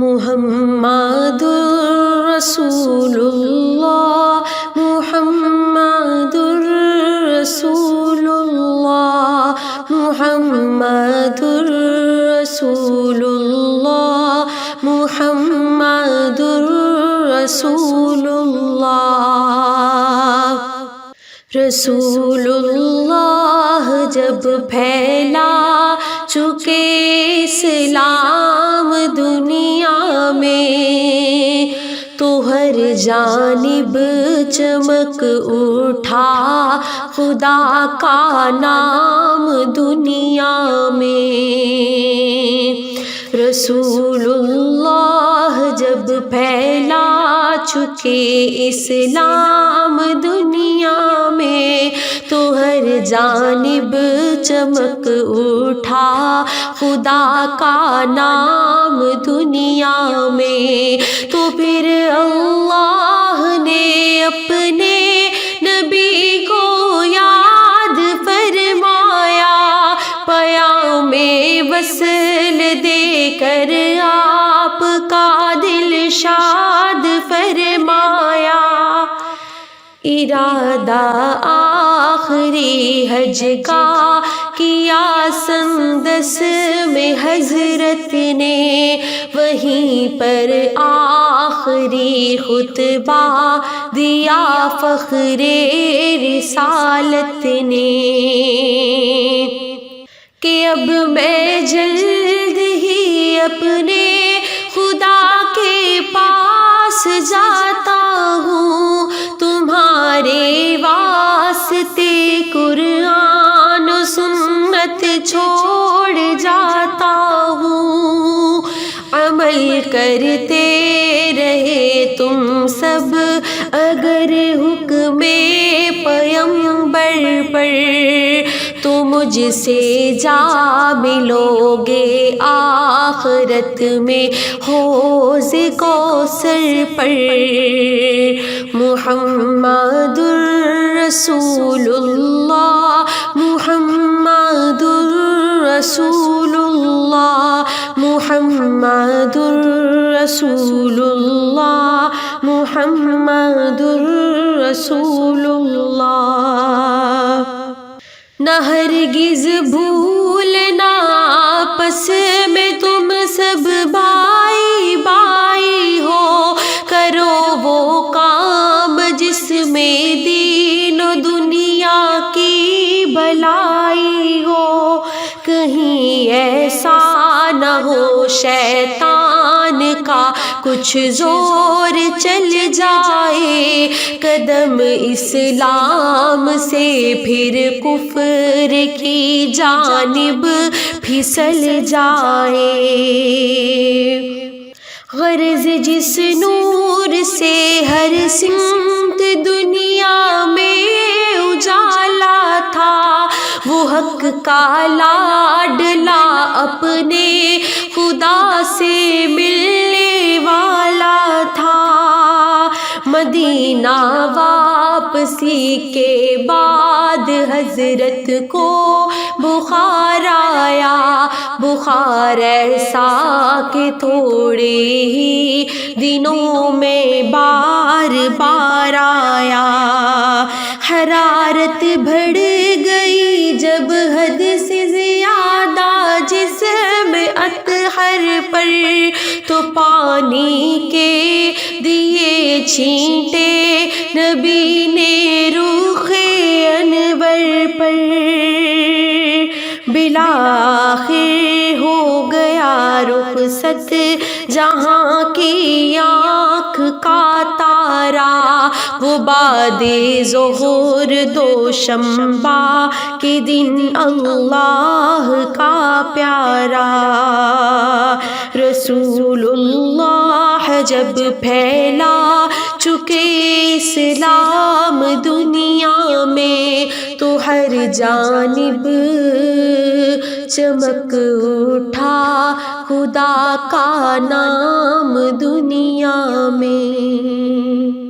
محمدُر رسول اللہ، محمدُر رسول اللہ، محمدُر رسول اللہ، محمدُر رسول اللہ۔ رسول اللہ جب پھیلا چکے اسلام دنیا میں، تو ہر جانب چمک اٹھا خدا کا نام دنیا میں۔ رسول اللہ جب پھیلا چکے اسلام دنیا میں، تو ہر جانب چمک اٹھا خدا کا نام دنیا میں۔ تو پھر اللہ نے اپنے نبی کو یاد فرمایا، پیام وصل دے کر آپ کا دل شاد فرمایا۔ ارادہ آخری حج کا کیا سندس میں حضرت نے، وہیں پر آخری خطبہ دیا فخر رسالت نے، کہ اب میں جلد ہی اپنے خدا کے پاس جاتا ہوں، تمہارے واسطے قرآن و سنت چھوڑ جاتا ہوں۔ عمل کرتے رہے تم سب اگر حکم پیغمبر پر، تو مجھ سے جا ملو گے آخرت میں حوض کوثر پر۔ محمدُر رسول اللہ، محمدُر رسول اللہ، محمدُر رسول اللہ، محمدُر رسول اللہ۔ نہ ہرگز بھولنا آپس میں تم سب بھائی بھائی ہو، کرو وہ کام جس میں دین و دنیا کی بھلائی ہو، کہیں ایسا نہ ہو شیطان کا کچھ زور چل جائے، قدم اسلام سے پھر کفر کی جانب پھسل جائے۔ غرض جس نور سے ہر سمت دنیا میں اجالا تھا، وہ حق کا لاڈلا اپنے خدا سے ملنے والا تھا۔ مدینہ واپسی کے بعد حضرت کو بخار آیا، بخار ایسا کہ تھوڑے ہی دنوں میں بار بار آیا۔ حرارت بڑھ گئی جب حد سے زیادہ جسم اطہر پر، تو پانی کے دیے چھینٹے نبی نے رخ انور پر، بالآخر ہو گیا رخصت جہاں کی آنکھ کا تارا، وہ بعد ظہور دوشنبہ کے دن اللہ کا پیارا۔ رسول اللہ جب پھیلا چکے اسلام دنیا میں، تو ہر جانب چمک اٹھا خدا کا نام دنیا میں۔